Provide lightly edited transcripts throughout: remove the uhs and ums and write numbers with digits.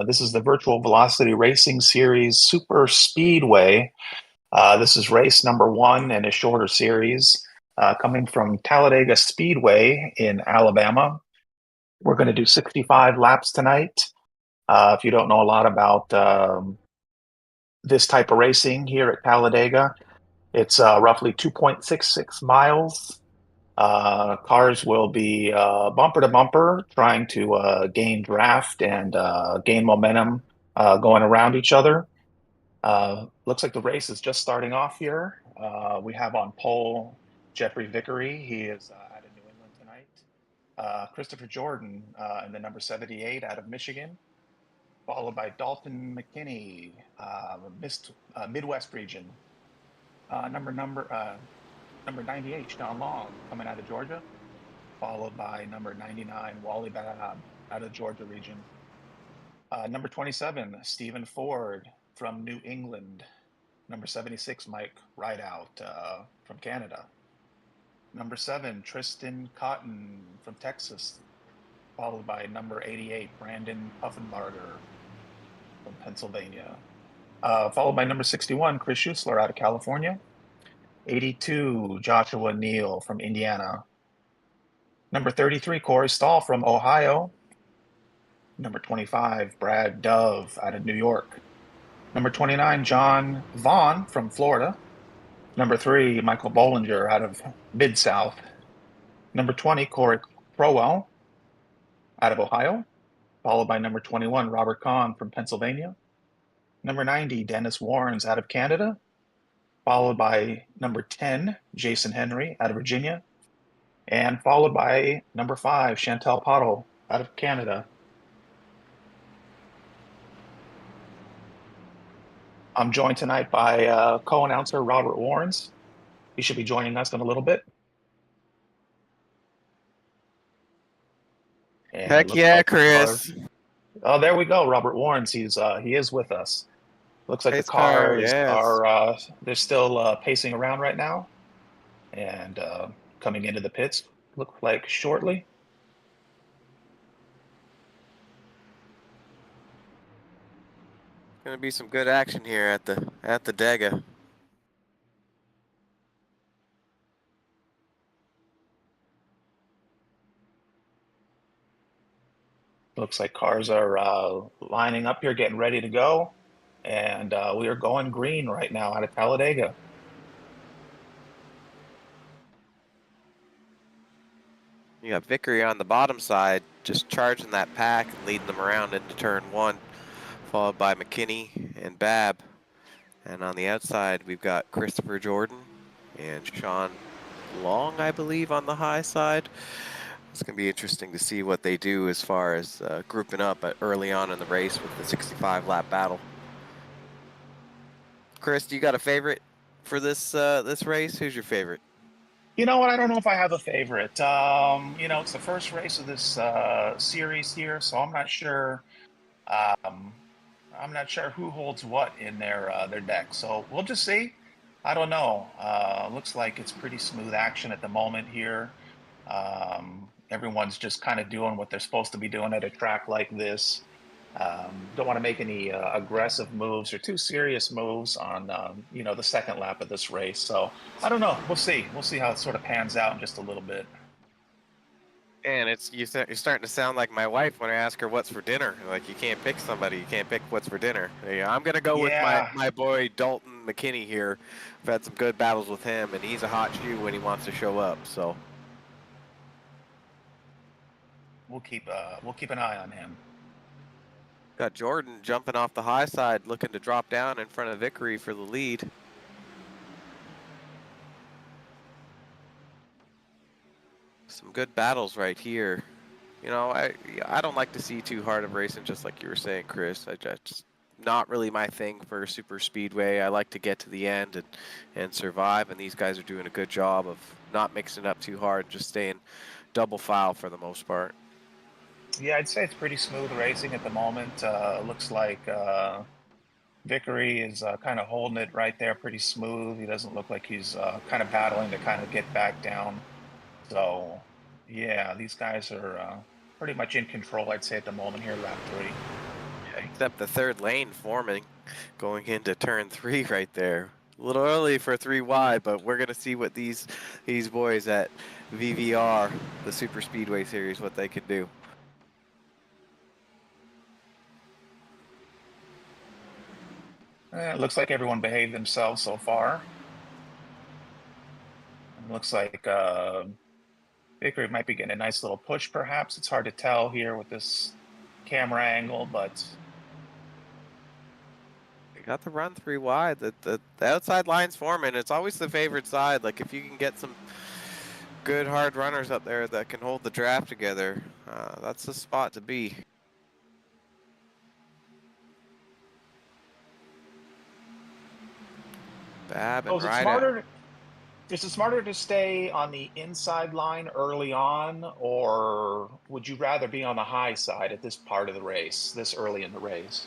This is the Virtual Velocity Racing Series Super Speedway. This is race number one in a shorter series coming from Talladega Speedway in Alabama. We're going to do 65 laps tonight. If you don't know a lot about this type of racing here at Talladega, it's roughly 2.66 miles. Cars will be bumper to bumper, trying to gain draft and gain momentum going around each other. Looks like the race is just starting off here. We have on pole Jeffrey Vickery. He is out of New England tonight. Christopher Jordan in the number 78 out of Michigan, followed by Dalton McKinney, Midwest region. Number 98, Sean Long, coming out of Georgia, followed by number 99, Wally Babb, out of the Georgia region. Number 27, Stephen Ford from New England. Number 76, Mike Rideout from Canada. Number 7, Tristan Cotton from Texas, followed by number 88, Brandon Puffenbarger from Pennsylvania. Followed by number 61, Chris Schuessler out of California. 82, Joshua Neal from Indiana. Number 33, Corey Stahl from Ohio. Number 25, Brad Dove out of New York. Number 29, John Vaughn from Florida. Number 3, Michael Bollinger out of Mid-South. Number 20, Corey Crowell out of Ohio, followed by number 21, Robert Kahn from Pennsylvania. Number 90, Dennis Warrens out of Canada, followed by number 10, Jason Henry out of Virginia, and followed by number 5, Chantal Pottle out of Canada. I'm joined tonight by co-announcer Robert Warrens. He should be joining us in a little bit. And Heck yeah, like Chris. Oh, there we go, Robert Warrens. He is with us. Looks like Race the cars yes. are they're still pacing around right now and coming into the pits. Look like shortly. Gonna be some good action here at the Dega. Looks like cars are lining up here, getting ready to go, and we are going green right now out of Talladega. You got Vickery on the bottom side, just charging that pack and leading them around into turn 1, followed by McKinney and Babb. And on the outside, we've got Christopher Jordan and Sean Long, I believe, on the high side. It's going to be interesting to see what they do as far as grouping up early on in the race with the 65-lap battle. Chris, do you got a favorite for this race? Who's your favorite? You know what? I don't know if I have a favorite. It's the first race of this series here, so I'm not sure. I'm not sure who holds what in their deck. So we'll just see. I don't know. Looks like it's pretty smooth action at the moment here. Everyone's just kind of doing what they're supposed to be doing at a track like this. Don't want to make any aggressive moves or too serious moves on the second lap of this race. So I don't know. We'll see. We'll see how it sort of pans out in just a little bit. And you're starting to sound like my wife when I ask her what's for dinner. Like, you can't pick somebody. You can't pick what's for dinner. Yeah, I'm going to go with my boy Dalton McKinney here. I've had some good battles with him, and he's a hot shoe when he wants to show up. So we'll keep an eye on him. Got Jordan jumping off the high side, looking to drop down in front of Vickery for the lead. Some good battles right here. You know, I don't like to see too hard of racing, just like you were saying, Chris. I just not really my thing for super speedway. I like to get to the end and survive, and these guys are doing a good job of not mixing it up too hard, just staying double file for the most part. Yeah, I'd say it's pretty smooth racing at the moment. Looks like Vickery is kind of holding it right there pretty smooth. He doesn't look like he's kind of battling to kind of get back down. So, yeah, these guys are pretty much in control, I'd say, at the moment here, lap 3. Except the third lane forming, going into turn 3 right there. A little early for 3 wide, but we're gonna see what these boys at VVR, the Super Speedway Series, what they can do. It looks like everyone behaved themselves so far. It looks like Vickery might be getting a nice little push, perhaps. It's hard to tell here with this camera angle, but They got the run 3 wide. The outside line's forming. It's always the favored side. Like if you can get some good hard runners up there that can hold the draft together, that's the spot to be. Bab oh, and Ryder. is it smarter to stay on the inside line early on, or would you rather be on the high side at this part of the race, this early in the race?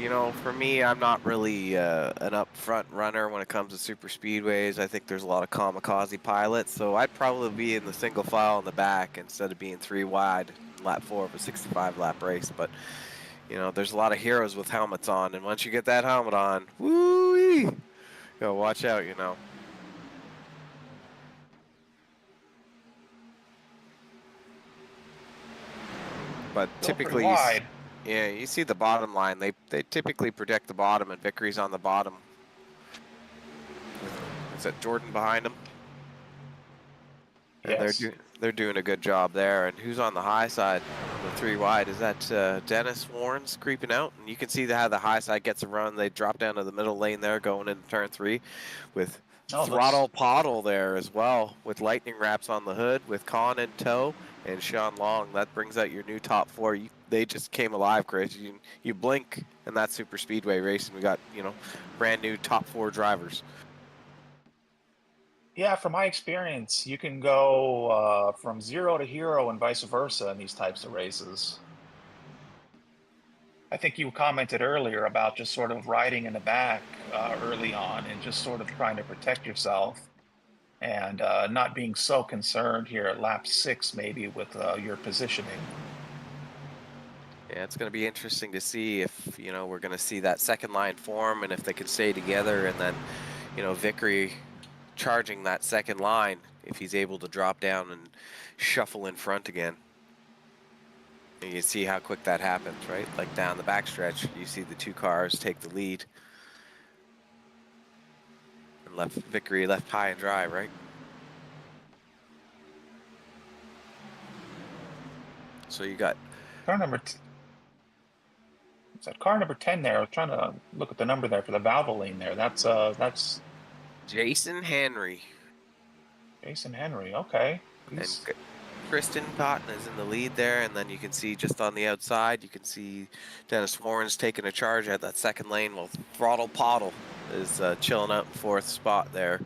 You know, for me, I'm not really an upfront runner when it comes to super speedways. I think there's a lot of kamikaze pilots, so I'd probably be in the single file in the back instead of being 3 wide lap 4 of a 65 lap race. But you know, there's a lot of heroes with helmets on, and once you get that helmet on, woo-wee, go watch out, you know. But Still pretty typically, wide. yeah, you see the bottom line. They typically protect the bottom, and Vickery's on the bottom. Is that Jordan behind him? And Yes. they're doing a good job there. And who's on the high side, the 3 wide? Is that Dennis Warren's creeping out? And you can see how the high side gets a run. They drop down to the middle lane there, going into turn 3, with Oh, Throttle looks Poddle there as well, with lightning wraps on the hood, with Con in tow, and Sean Long. That brings out your new top 4. They just came alive, Chris. You blink, and that's super speedway racing. We got, you know, brand new top 4 drivers. Yeah, from my experience, you can go from zero to hero and vice versa in these types of races. I think you commented earlier about just sort of riding in the back early on and just sort of trying to protect yourself and not being so concerned here at lap 6, maybe with your positioning. Yeah, it's going to be interesting to see if, you know, we're going to see that second line form and if they can stay together, and then, you know, Vickery charging that second line if he's able to drop down and shuffle in front again. And you see how quick that happens, right? Like down the backstretch, you see the 2 cars take the lead. And left Vickery left high and dry, right? So you got Car number is that car number 10 there? I was trying to look at the number there for the Valvoline there. That's Jason Henry. Jason Henry. Okay. And He's Kristen Cotton is in the lead there, and then you can see just on the outside, you can see Dennis Warren's taking a charge at that second lane, while Throttle Poddle is chilling out in 4th spot there.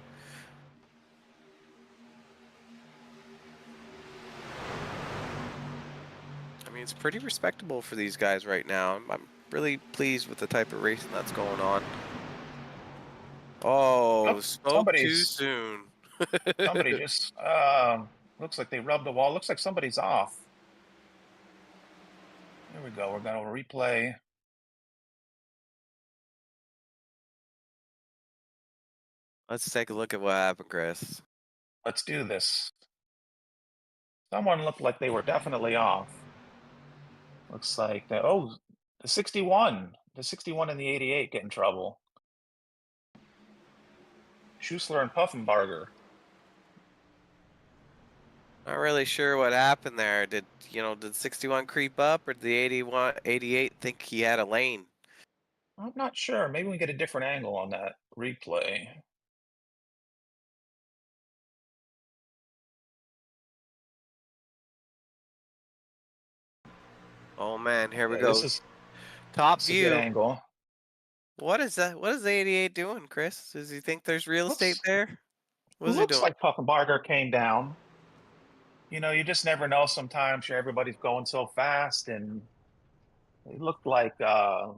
I mean, it's pretty respectable for these guys right now. I'm really pleased with the type of racing that's going on. Oh, oh, spoke too soon. somebody just looks like they rubbed the wall. Looks like somebody's off. There we go. We're going to replay. Let's take a look at what happened, Chris. Let's do this. Someone looked like they were definitely off. Looks like that. Oh, the 61. The 61 and the 88 get in trouble. Schussler and Puffenbarger. Not really sure what happened there. Did 61 creep up, or did the 88 think he had a lane? I'm not sure. Maybe we get a different angle on that replay. Oh man, here we Yeah, go. Top this is a good view. angle. What is that? What is the 88 doing, Chris? Does he think there's real estate Looks there? What is he looks doing? like Puffenbarger came down. You know, you just never know sometimes. Sure, everybody's going so fast, and it looked like the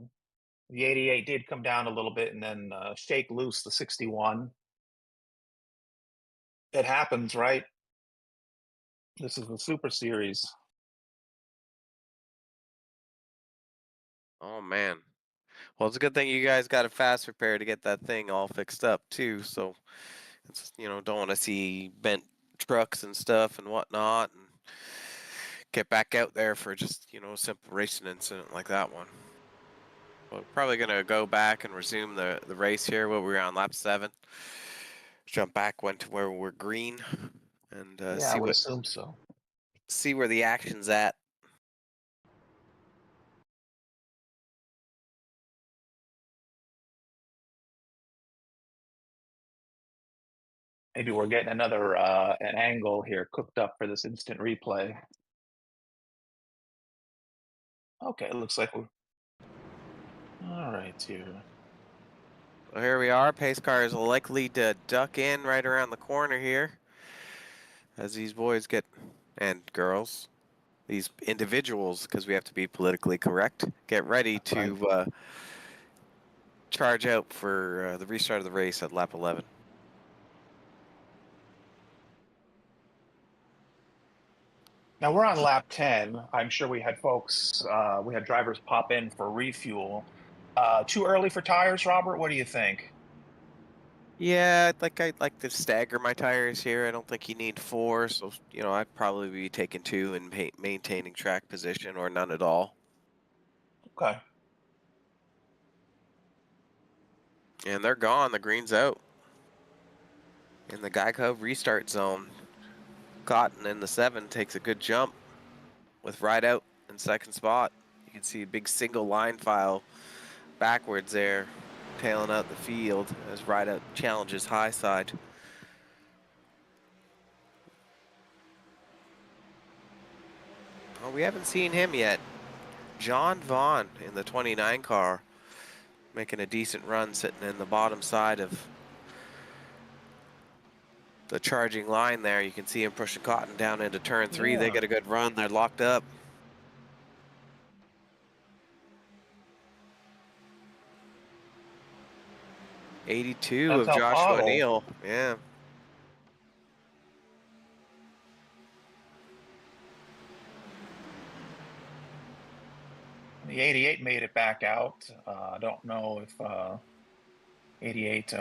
88 did come down a little bit and then shake loose the 61. It happens, right? This is the Super Series. Oh man. Well, it's a good thing you guys got a fast repair to get that thing all fixed up too. So it's, don't want to see bent trucks and stuff and whatnot, and get back out there for just a simple racing incident like that one. We're probably gonna go back and resume the race here. Where we were on lap 7. Jump back, went to where we're green, and Yeah, I would assume so. see where the action's at. Maybe we're getting another an angle here cooked up for this instant replay. Okay, it looks like we're all right here. So here we are. Pace car is likely to duck in right around the corner here, as these boys and girls, these individuals, because we have to be politically correct, get ready That's right. to charge out for the restart of the race at lap 11. Now we're on lap 10. I'm sure we had we had drivers pop in for refuel. Too early for tires, Robert? What do you think? Yeah, I'd like to stagger my tires here. I don't think you need 4, so I'd probably be taking 2 and maintaining track position, or none at all. Okay. And they're gone. The green's out. In the Geico restart zone, Cotton in the 7 takes a good jump with Ride Out in second spot. You can see a big single line file backwards there, tailing out the field as Ride Out challenges high side. Oh, we haven't seen him yet. John Vaughn in the 29 car, making a decent run, sitting in the bottom side of the charging line there. You can see him pushing Cotton down into turn 3. They Yeah. get a good run. They're locked up. '82 That's of how Joshua Pottle. Neal. Yeah. The 88 made it back out. I don't know if 88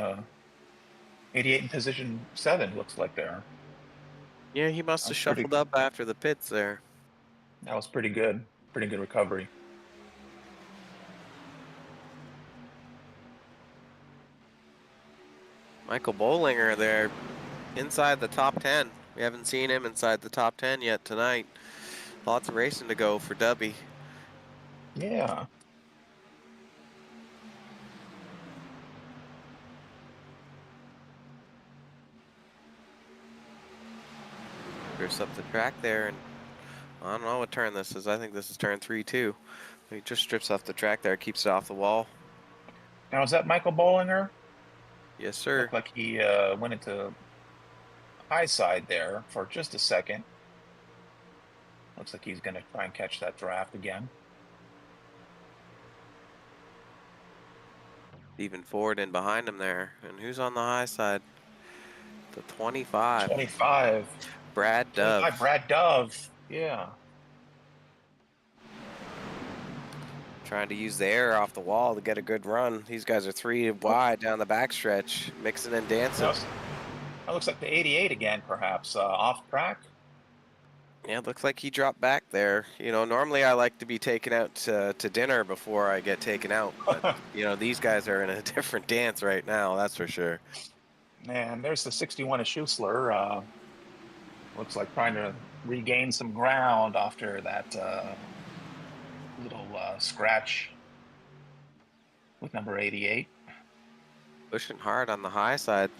88 in position 7 looks like there. Yeah, he must have shuffled up after the pits there. That was pretty good. Pretty good recovery. Michael Bollinger there inside the top 10. We haven't seen him inside the top 10 yet tonight. Lots of racing to go for Dubby. Yeah. Drifts up the track there, and I don't know what turn this is. I think this is turn 3 too. He just strips off the track there, keeps it off the wall. Now, is that Michael Bollinger? Yes, sir. Looked like he went into high side there for just a second. Looks like he's going to try and catch that draft again. Even Ford in behind him there. And who's on the high side? The 25. 25. Brad 25, Dove. Brad Dove. Yeah. Trying to use the air off the wall to get a good run. These guys are 3 wide down the backstretch, mixing and dancing. That looks like the 88 again, perhaps. Off track. Yeah, it looks like he dropped back there. Normally I like to be taken out to dinner before I get taken out. But, these guys are in a different dance right now, that's for sure. And there's the 61 of Schuessler. Looks like trying to regain some ground after that little scratch with number 88. Pushing hard on the high side.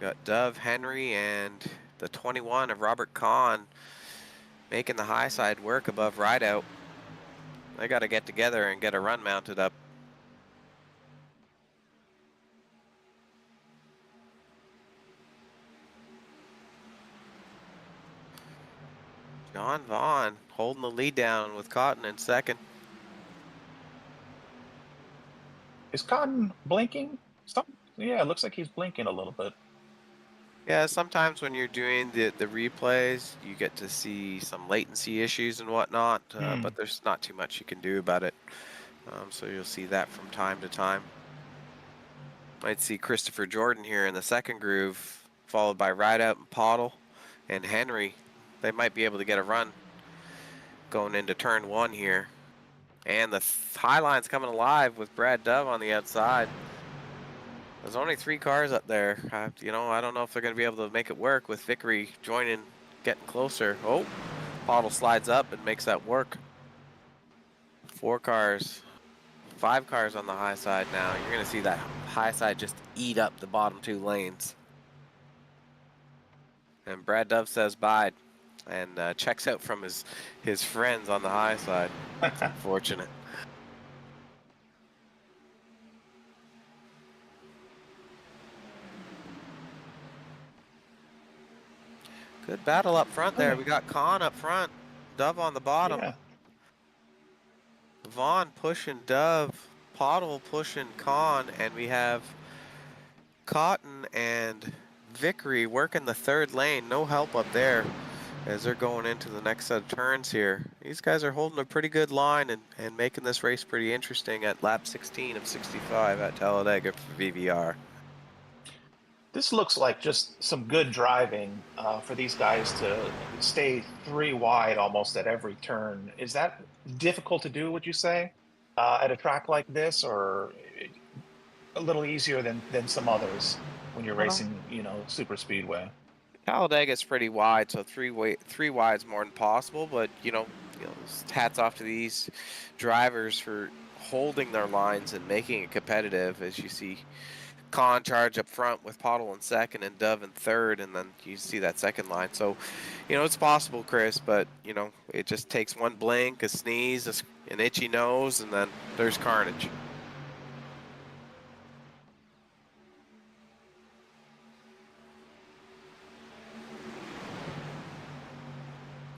Got Dove, Henry, and the 21 of Robert Kahn making the high side work above Rideout. They got to get together and get a run mounted up. John Vaughn holding the lead down with Cotton in second. Is Cotton blinking? Yeah, it looks like he's blinking a little bit. Yeah, sometimes when you're doing the replays, you get to see some latency issues and whatnot, Hmm. but there's not too much you can do about it. So you'll see that from time to time. Might see Christopher Jordan here in the second groove, followed by Rideout and Pottle and Henry. They might be able to get a run going into turn one here. And the high line's coming alive with Brad Dove on the outside. There's only 3 cars up there. I don't know if they're going to be able to make it work with Vickery joining, getting closer. Oh, Pottle slides up and makes that work. 4 cars, 5 cars on the high side now. You're going to see that high side just eat up the bottom 2 lanes. And Brad Dove says bye and checks out from his friends on the high side. It's unfortunate. Good battle up front there. Okay. We got Khan up front, Dove on the bottom. Yeah. Vaughn pushing Dove, Pottle pushing Khan, and we have Cotton and Vickery working the third lane. No help up there as they're going into the next set of turns here. These guys are holding a pretty good line and making this race pretty interesting at lap 16 of 65 at Talladega for VVR. This looks like just some good driving for these guys to stay 3 wide almost at every turn. Is that difficult to do, would you say, at a track like this, or a little easier than some others when you're Well, racing, super speedway? Talladega's pretty wide, so three wide's more than possible. But hats off to these drivers for holding their lines and making it competitive. As you see, Khan charge up front with Pottle in second and Dove in third, and then you see that second line. So, it's possible, Chris, but it just takes one blink, a sneeze, an itchy nose, and then there's carnage.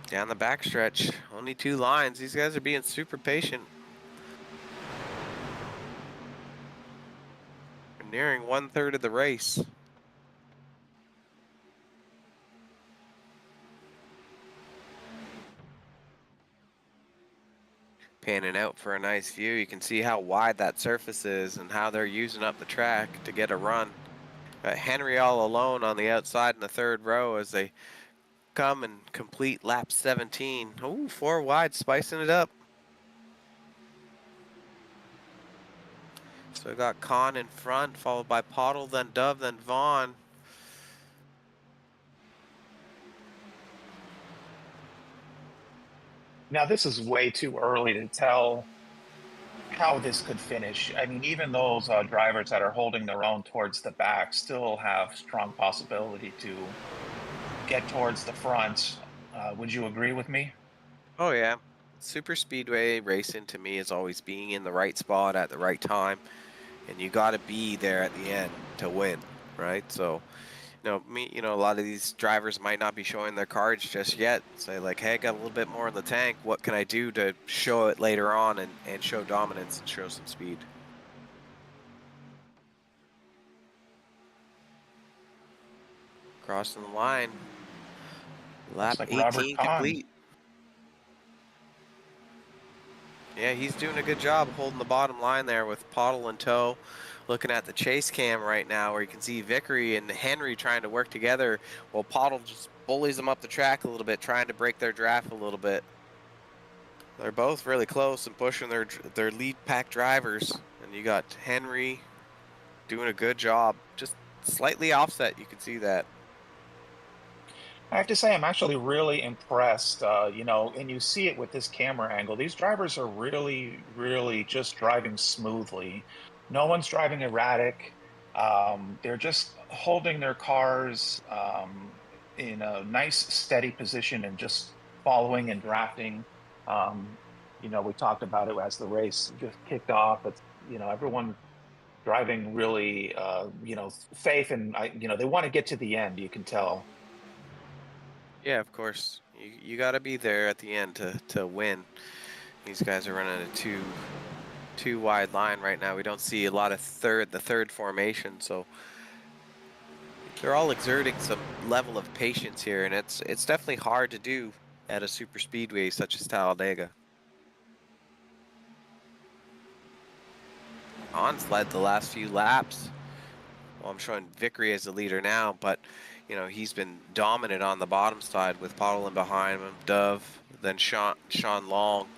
Down the backstretch, only 2 lines. These guys are being super patient. We're nearing 1/3 of the race. Panning out for a nice view, you can see how wide that surface is and how they're using up the track to get a run. Henry all alone on the outside in the third row as they come and complete lap 17. Ooh, 4 wide, spicing it up. So we got Khan in front, followed by Pottle, then Dove, then Vaughn. Now, this is way too early to tell how this could finish. I mean, even those drivers that are holding their own towards the back still have strong possibility to get towards the front. Would you agree with me? Oh yeah, super speedway racing to me is always being in the right spot at the right time, and you got to be there at the end to win, right? So a lot of these drivers might not be showing their cards just yet. Say like, hey, I got a little bit more in the tank. What can I do to show it later on and show dominance and show some speed? Crossing the line. Looks Lap like Robert 18 Kahn. complete. Yeah, he's doing a good job holding the bottom line there with Pottle in tow. Looking at the chase cam right now where you can see Vickery and Henry trying to work together while Pottle just bullies them up the track a little bit, trying to break their draft a little bit. They're both really close and pushing their lead pack drivers. And you got Henry doing a good job. Just slightly offset, you can see that. I have to say, I'm actually really impressed. And you see it with this camera angle. These drivers are really, really just driving smoothly. No one's driving erratic. They're just holding their cars in a nice, steady position and just following and drafting. Um, we talked about it as the race just kicked off. It's, everyone driving really, faith and, they want to get to the end, you can tell. Yeah, of course. You got to be there at the end to win. These guys are running a two wide line right now. We don't see a lot of the third formation, so they're all exerting some level of patience here, and it's definitely hard to do at a super speedway such as Talladega. Hans led the last few laps. Well, I'm showing Vickery as the leader now, but he's been dominant on the bottom side with Pottlin behind him, Dove, then Sean Long,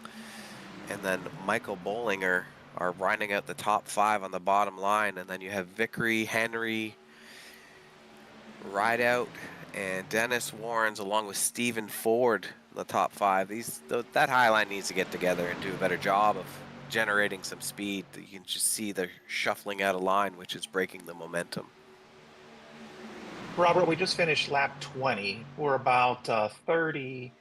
and then Michael Bollinger are grinding out the top 5 on the bottom line, and then you have Vickery, Henry, Rideout, and Dennis Warrens along with Stephen Ford in the top 5. That high line needs to get together and do a better job of generating some speed. You can just see they're shuffling out of line, which is breaking the momentum. Robert, we just finished lap 20. We're about 30,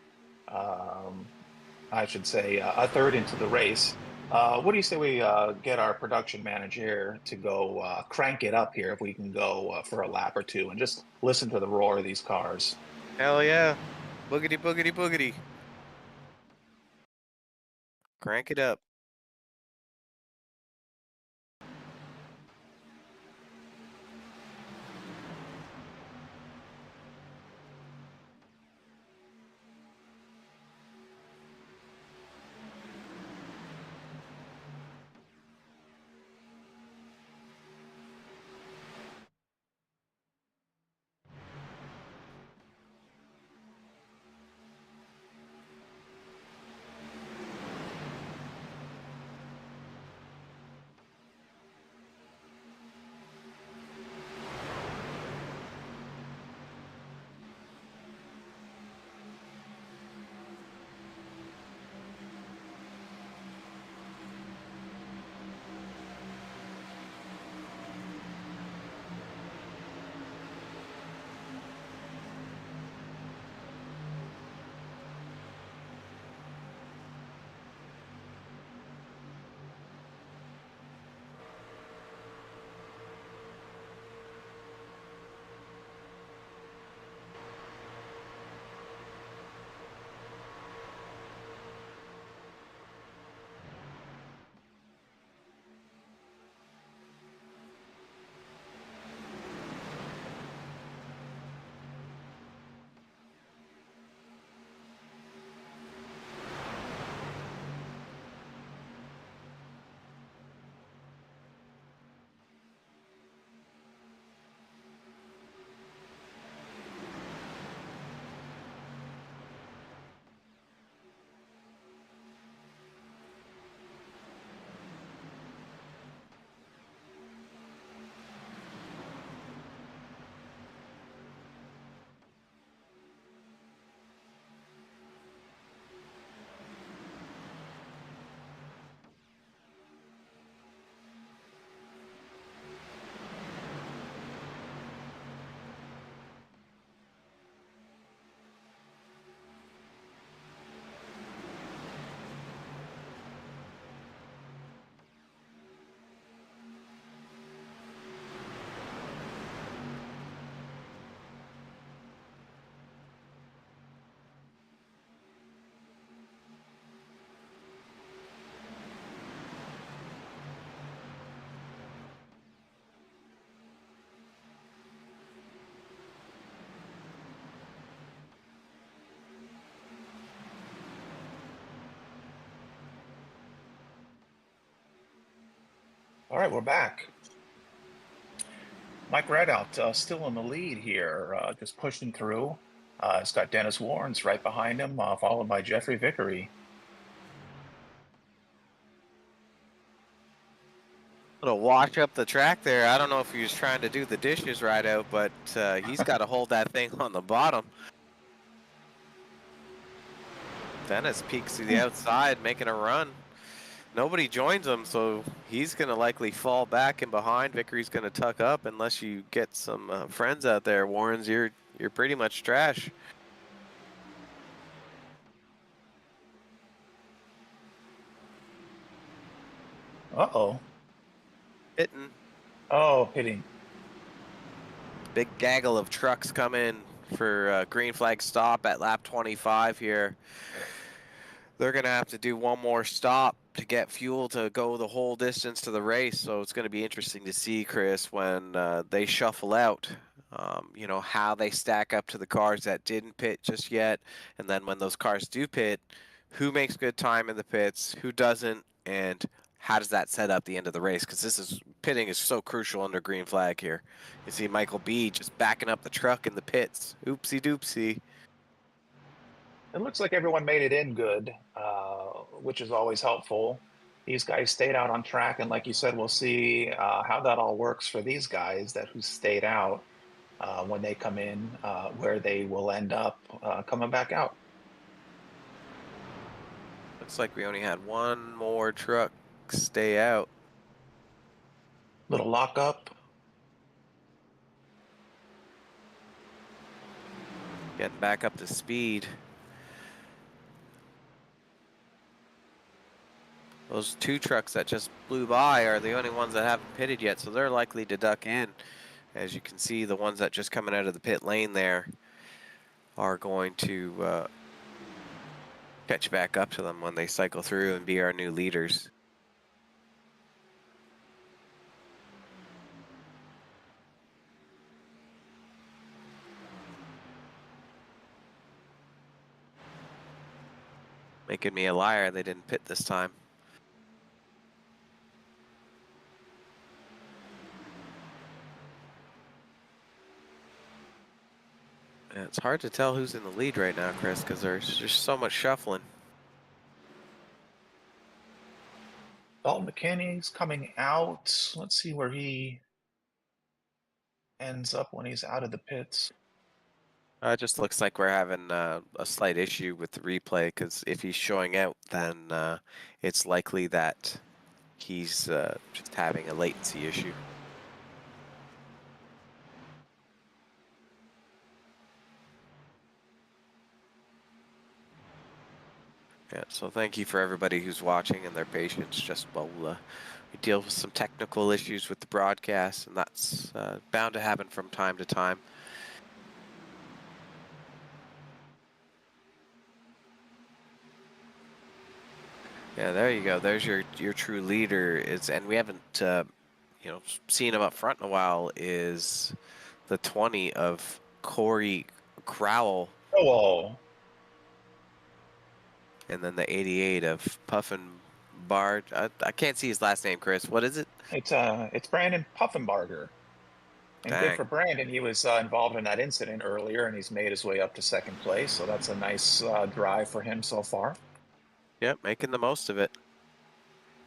I should say, a third into the race. What do you say we get our production manager to go crank it up here if we can go for a lap or two and just listen to the roar of these cars? Hell yeah. Boogity, boogity, boogity. Crank it up. All right, we're back. Mike Rideout still in the lead here, just pushing through. It's got Dennis Warrens right behind him, followed by Jeffrey Vickery. Little wash up the track there. I don't know if he was trying to do the dishes right out, but he's got to hold that thing on the bottom. Dennis peeks to the outside, making a run. Nobody joins him, so he's going to likely fall back in behind. Vickery's going to tuck up unless you get some friends out there. Warrens, you're pretty much trash. Uh-oh. Hitting. Oh, hitting. Big gaggle of trucks come in for green flag stop at lap 25 here. They're going to have to do one more stop to get fuel to go the whole distance to the race. So it's going to be interesting to see, Chris, when they shuffle out. You know, how they stack up to the cars that didn't pit just yet, and then when those cars do pit, who makes good time in the pits, who doesn't, and how does that set up the end of the race? Because pitting is so crucial under green flag here. You see Michael B just backing up the truck in the pits. Oopsie doopsie. It looks like everyone made it in good, which is always helpful. These guys stayed out on track, and like you said, we'll see how that all works for these guys that who stayed out when they come in, where they will end up coming back out. Looks like we only had one more truck stay out. Little lockup. Getting back up to speed. Those two trucks that just blew by are the only ones that haven't pitted yet, so they're likely to duck in. As you can see, the ones that just coming out of the pit lane there are going to catch back up to them when they cycle through and be our new leaders. Making me a liar, they didn't pit this time. Yeah, it's hard to tell who's in the lead right now, Chris, because there's just so much shuffling. Dalton McKinney's coming out. Let's see where he ends up when he's out of the pits. It just looks like we're having a slight issue with the replay, because if he's showing out, then it's likely that he's just having a latency issue. Yeah, so thank you for everybody who's watching and their patience. Just while we deal with some technical issues with the broadcast, and that's bound to happen from time to time. Yeah, there you go. There's your true leader. And we haven't seen him up front in a while. Is the 20 of Corey Crowell, Oh, and then the 88 of Puffin Bard. I can't see his last name, Chris. What is it? it's Brandon Puffenbarger. And good Dang. for Brandon. He was involved in that incident earlier, and he's made his way up to second place. So that's a nice drive for him so far. Yep, making the most of it.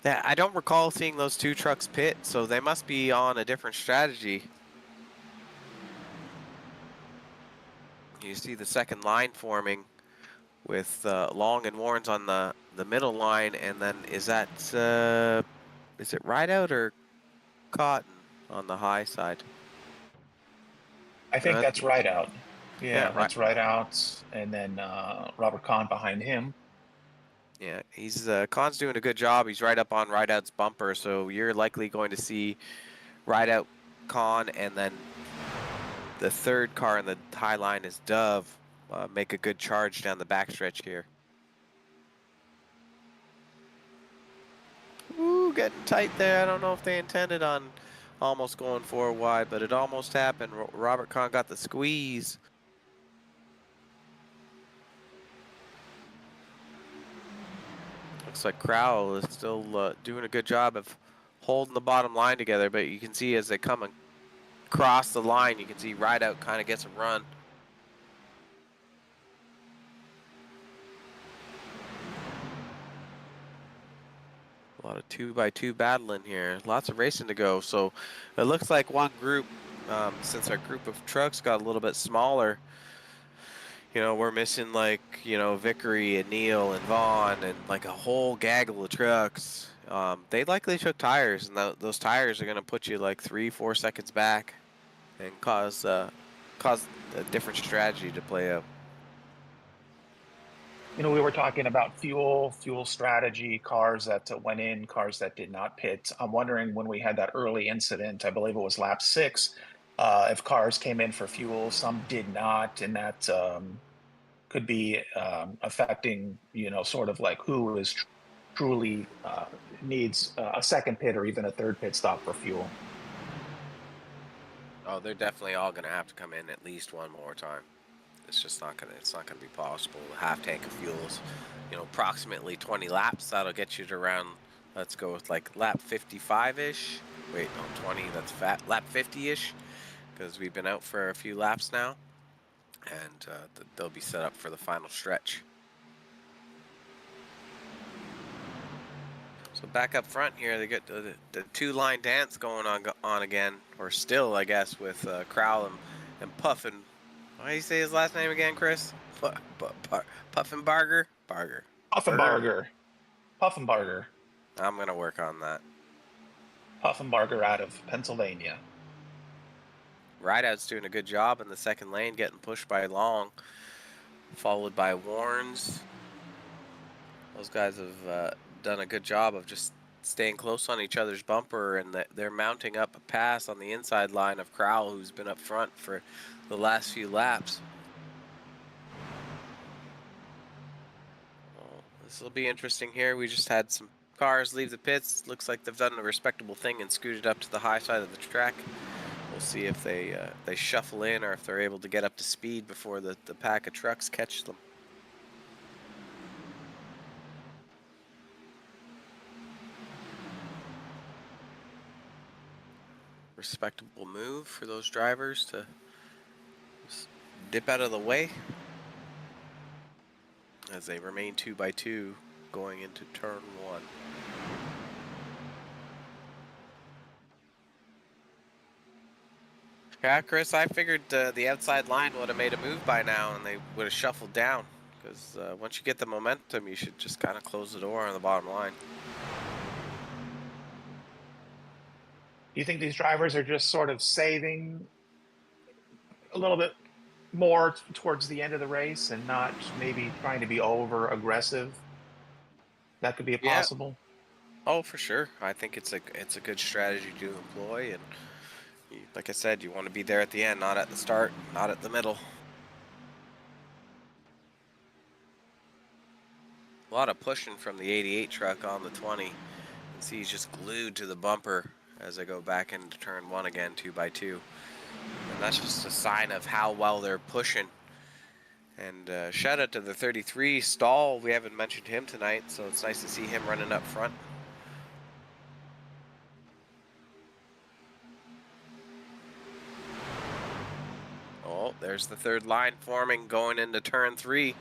Yeah, I don't recall seeing those two trucks pit, so they must be on a different strategy. You see the second line forming with Long and Warrens on the middle line, and then is it Rideout or Cotton on the high side? I think that's right out. Yeah, Yeah, right. that's right out. And then Robert Kahn behind him. Yeah, he's Khan's doing a good job. He's right up on Rideout's bumper, so you're likely going to see Rideout, Khan, and then the third car in the high line is Dove. Make a good charge down the backstretch here. Ooh, getting tight there. I don't know if they intended on almost going 4 wide, but it almost happened. Robert Kahn got the squeeze. Looks like Crowell is still doing a good job of holding the bottom line together, but you can see as they come across the line, you can see Rideout kind of gets a run. A lot of 2x2 battling here. Lots of racing to go. So it looks like one group, since our group of trucks got a little bit smaller, we're missing like, Vickery and Neil and Vaughn and like a whole gaggle of trucks. They likely took tires, and those tires are going to put you like 3-4 seconds back and cause a different strategy to play out. We were talking about fuel strategy, cars that went in, cars that did not pit. I'm wondering when we had that early incident, I believe it was lap 6, if cars came in for fuel, some did not, and that could be affecting, sort of like who is truly needs a second pit or even a third pit stop for fuel. Oh, they're definitely all going to have to come in at least one more time. It's just not going to. It's not going to be possible. A half tank of fuels, approximately 20 laps. That'll get you to around. Let's go with like lap 55-ish. Wait, no, 20. That's fat. Lap 50-ish, because we've been out for a few laps now, and they'll be set up for the final stretch. So back up front here, they get the two-line dance going on again, or still, I guess, with Crowell and Puffin. How do you say his last name again, Chris? Puffenbarger? Barger. Puffenbarger. Puffenbarger. I'm going to work on that. Puffenbarger out of Pennsylvania. Rideout's doing a good job in the second lane, getting pushed by Long, followed by Warnes. Those guys have done a good job of just staying close on each other's bumper, and they're mounting up a pass on the inside line of Crowell, who's been up front for the last few laps. Well, this will be interesting here. We just had some cars leave the pits. Looks like they've done a respectable thing and scooted up to the high side of the track. We'll see if they shuffle in or if they're able to get up to speed before the pack of trucks catch them. Respectable move for those drivers to just dip out of the way as they remain 2 by 2 going into turn 1. Yeah, Chris, I figured the outside line would have made a move by now and they would have shuffled down, because once you get the momentum, you should just kind of close the door on the bottom line. Do you think these drivers are just sort of saving a little bit more towards the end of the race and not maybe trying to be over aggressive? That could be a Yeah. possible. Oh, for sure. I think it's a good strategy to employ, and like I said, you want to be there at the end, not at the start, not at the middle. A lot of pushing from the 88 truck on the 20. You can see he's just glued to the bumper as I go back into turn 1 again, 2 by 2. And that's just a sign of how well they're pushing. And shout out to the 33 Stall. We haven't mentioned him tonight, so it's nice to see him running up front. Oh, there's the third line forming going into turn 3.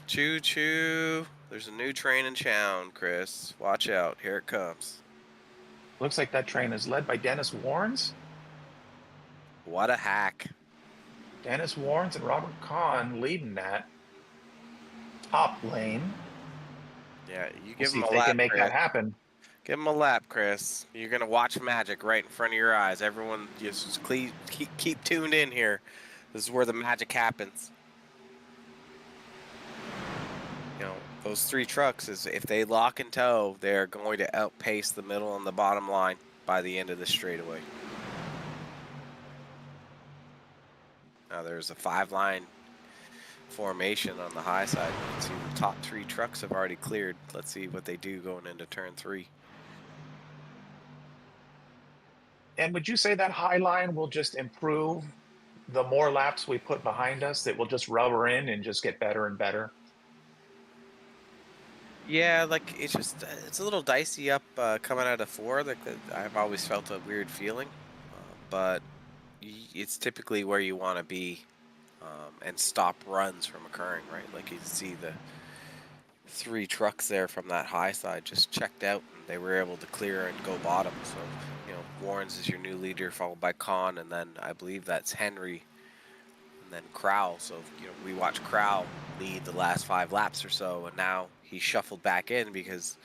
Choo-choo. There's a new train in town, Chris. Watch out. Here it comes. Looks like that train is led by Dennis Warnes. What a hack. Dennis Warnes and Robert Kahn leading that top lane. Yeah, you We'll give see him if a they lap, can make Chris. that happen. Give him a lap, Chris. You're going to watch magic right in front of your eyes. Everyone, just keep tuned in here. This is where the magic happens. Those 3 trucks, if they lock in tow, they're going to outpace the middle and the bottom line by the end of the straightaway. Now there's a 5-line formation on the high side. You can see the top 3 trucks have already cleared. Let's see what they do going into turn 3. And would you say that high line will just improve the more laps we put behind us? It will just rubber in and just get better and better? Yeah, like it's a little dicey up coming out of 4. Like I've always felt a weird feeling, but it's typically where you want to be and stop runs from occurring, right? Like you see the 3 trucks there from that high side just checked out, and they were able to clear and go bottom. So Warrens is your new leader, followed by Kahn, and then I believe that's Henry, and then Crowell. So we watched Crowell lead the last 5 laps or so, and now he shuffled back in because,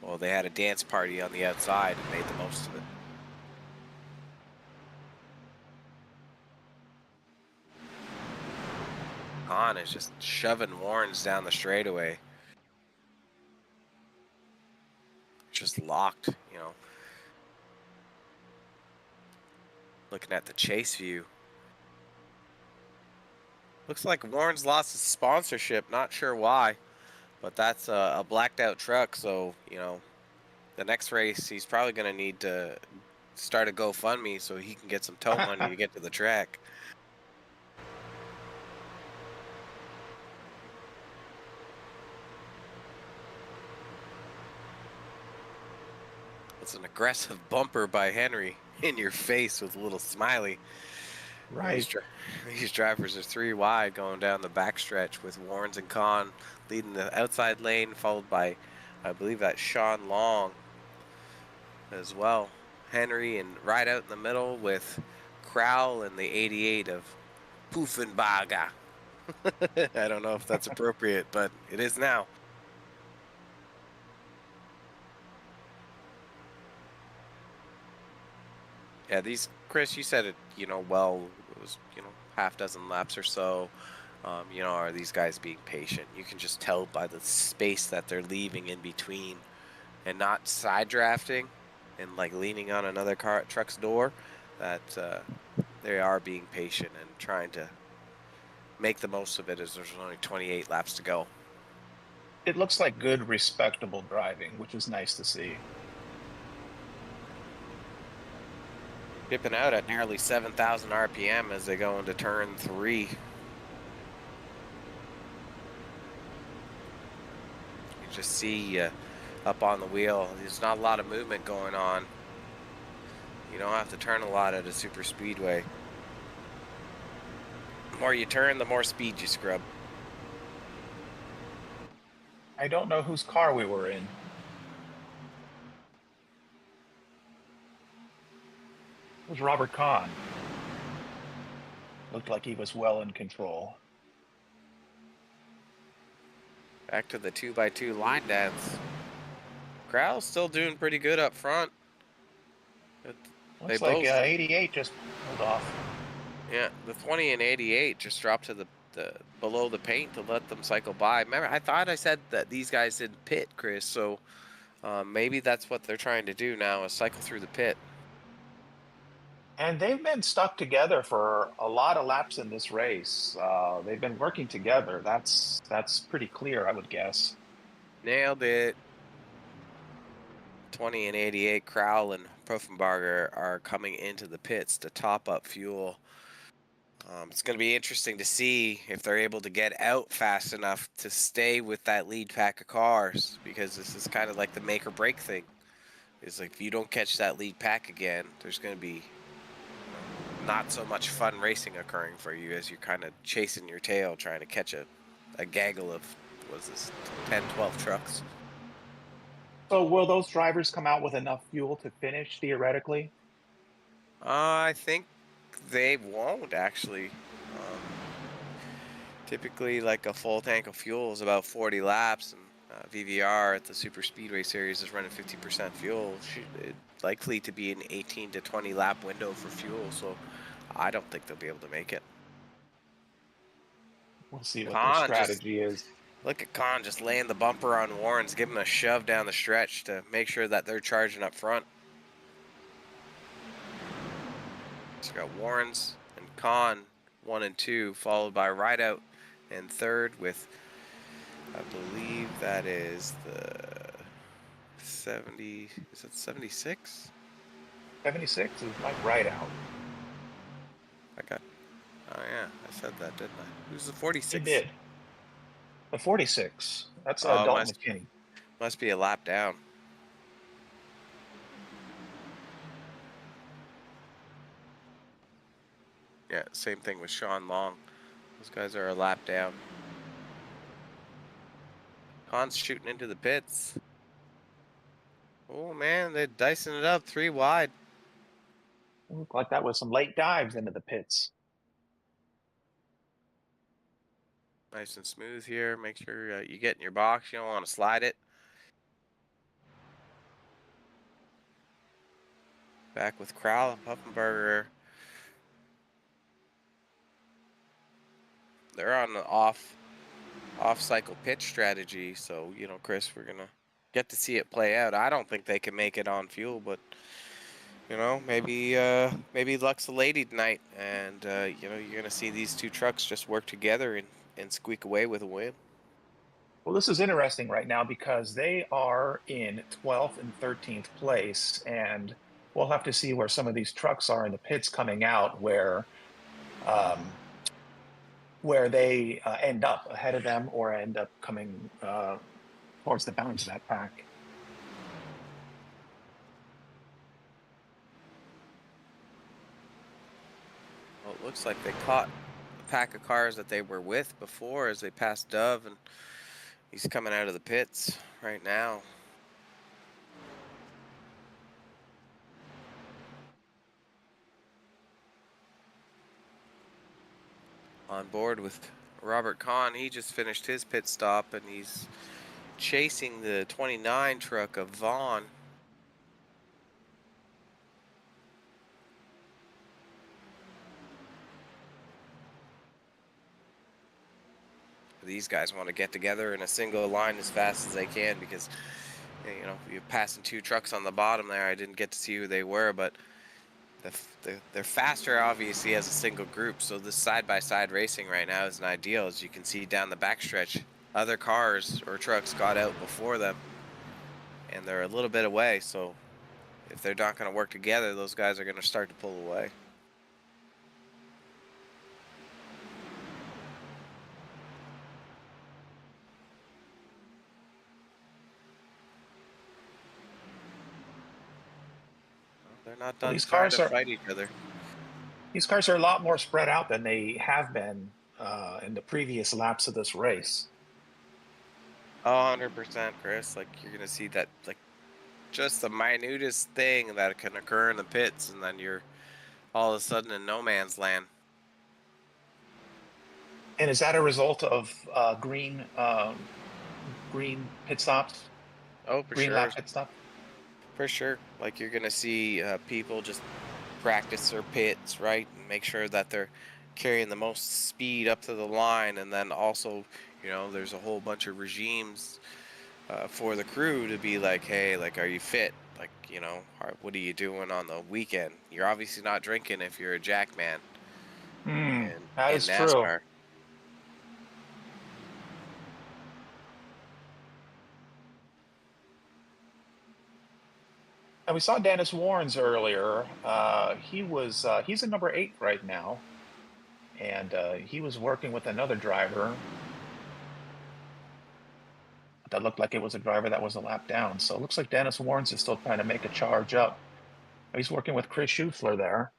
well, they had a dance party on the outside and made the most of it. Kahn is just shoving Warrens down the straightaway. Just locked, Looking at the chase view. Looks like Warren's lost his sponsorship. Not sure why, but that's a blacked out truck. So, the next race, he's probably going to need to start a GoFundMe so he can get some tow money to get to the track. It's an aggressive bumper by Henry in your face with a little smiley. Right. These drivers are 3 wide going down the backstretch with Warrens and Kahn leading the outside lane, followed by, I believe that's Sean Long as well. Henry and right out in the middle with Crowell and the 88 of Poufenbaga. I don't know if that's appropriate, but it is now. Yeah, these, Chris, you said it, well, it was, half dozen laps or so. Are these guys being patient? You can just tell by the space that they're leaving in between and not side drafting and like leaning on another truck's door that they are being patient and trying to make the most of it as there's only 28 laps to go. It looks like good, respectable driving, which is nice to see. Dipping out at nearly 7,000 RPM as they go into turn 3. You just see up on the wheel, there's not a lot of movement going on. You don't have to turn a lot at a super speedway. The more you turn, the more speed you scrub. I don't know whose car we were in. It was Robert Kahn. Looked like he was well in control. Back to the 2x2 line dance. Crowell's still doing pretty good up front. Looks like 88 just pulled off. Yeah, the 20 and 88 just dropped to the below the paint to let them cycle by. Remember, I thought I said that these guys didn't pit, Chris, so maybe that's what they're trying to do now is cycle through the pit. And they've been stuck together for a lot of laps in this race. They've been working together. That's pretty clear, I would guess. Nailed it. 20 and 88, Crowell and Profenbarger are coming into the pits to top up fuel. It's going to be interesting to see if they're able to get out fast enough to stay with that lead pack of cars, because this is kind of like the make or break thing. It's like if you don't catch that lead pack again, there's going to be not so much fun racing occurring for you as you're kind of chasing your tail trying to catch a gaggle of, what's this, 10, 12 trucks. So will those drivers come out with enough fuel to finish theoretically? I think they won't actually. Typically, like a full tank of fuel is about 40 laps, and VVR at the Super Speedway Series is running 50% fuel. It's likely to be an 18 to 20 lap window for fuel, so I don't think they'll be able to make it. We'll see what their strategy is. Look at Kahn just laying the bumper on Warrens, giving him a shove down the stretch to make sure that they're charging up front. So we got Warrens and Kahn 1 and 2, followed by Rideout in third with, I believe that is the 70, is it 76? 76 is like Rideout. Oh yeah, I said that, didn't I? Who's the 46? You did. The 46. That's Oh, Dalton McKinney. Must be a lap down. Yeah, same thing with Sean Long. Those guys are a lap down. Kahn's shooting into the pits. Oh man, they're dicing it up 3 wide. It looked like that was some late dives into the pits. Nice and smooth here. Make sure you get in your box. You don't want to slide it. Back with Crowell and Puffenberger. They're on the off-cycle pitch strategy. So, Chris, we're going to get to see it play out. I don't think they can make it on fuel, but, maybe luck's the lady tonight. And, you're going to see these two trucks just work together and squeak away with a win. Well, this is interesting right now because they are in 12th and 13th place. And we'll have to see where some of these trucks are in the pits coming out, um, where they end up ahead of them or end up coming towards the bounds of that pack. Well, it looks like they caught the pack of cars that they were with before as they passed Dove, and he's coming out of the pits right now. On board with Robert Kahn, he just finished his pit stop, and he's chasing the 29 truck of Vaughn. These guys want to get together in a single line as fast as they can because, you know, you're passing two trucks on the bottom there. I didn't get to see who they were, but they're faster, obviously, as a single group. So this side-by-side racing right now is an ideal. As you can see down the backstretch, other cars or trucks got out before them, and they're a little bit away. So if they're not going to work together, those guys are going to start to pull away. They're not Well, done trying to fight each other. these cars are a lot more spread out than they have been in the previous laps of this race. 100%, Chris. Like, you're going to see that, like, just the minutest thing that can occur in the pits, and then you're all of a sudden in no man's land. And is that a result of green pit stops? Oh, for Green sure. lap pit stop? For sure. Like, you're going to see people just practice their pits, right? And make sure that they're carrying the most speed up to the line. And then also, you know, there's a whole bunch of regimes for the crew to be like, hey, like, are you fit? Like, you know, what are you doing on the weekend? You're obviously not drinking if you're a jack man That in is true. NASCAR. And we saw Dennis Warrens earlier. He's in number 8 right now, and he was working with another driver that looked like it was a driver that was a lap down. So it looks like Dennis Warrens is still trying to make a charge up. He's working with Chris Schufler there.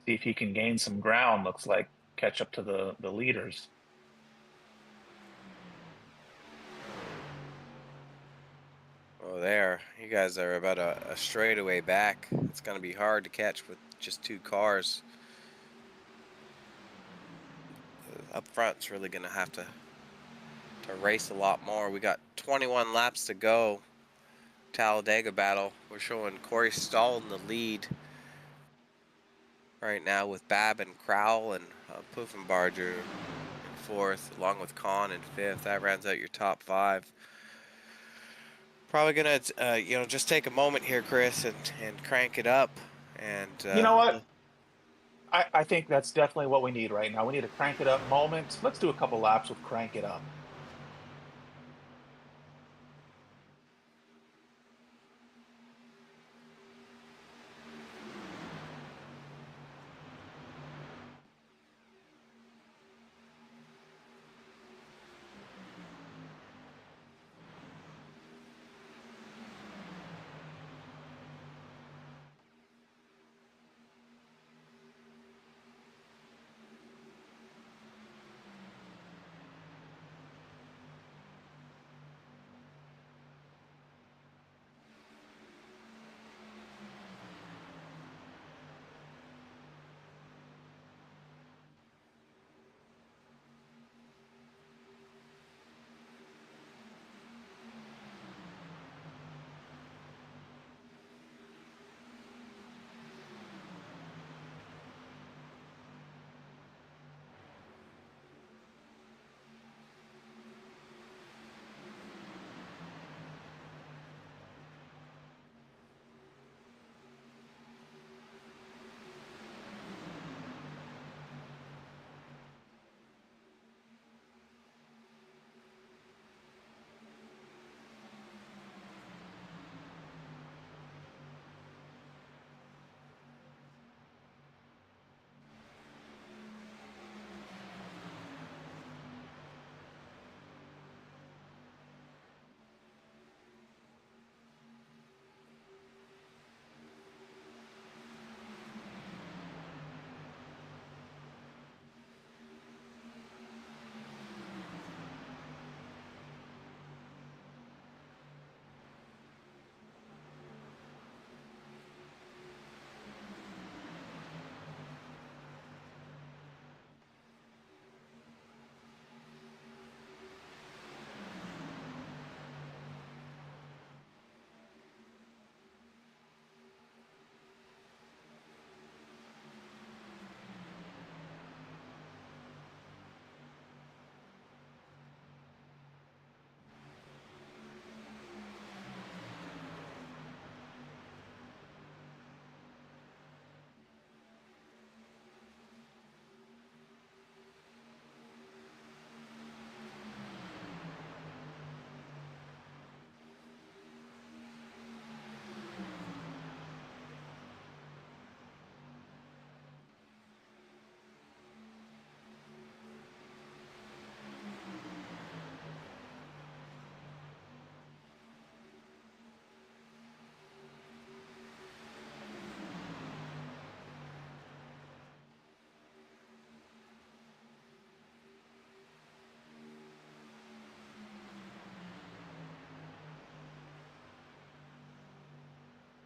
See if he can gain some ground. Looks like catch up to the leaders. Oh, there. You guys are about a straightaway back. It's going to be hard to catch with just two cars. Up front's really going to have to race a lot more. We got 21 laps to go. Talladega battle. We're showing Corey Stahl in the lead right now with Babb and Crowell and Poufenbarger in fourth, along with Kahn in fifth. That rounds out your top five. Probably gonna, you know, just take a moment here, Chris, and crank it up. And You know what? I think that's definitely what we need right now. We need a crank it up moment. Let's do a couple laps with crank it up.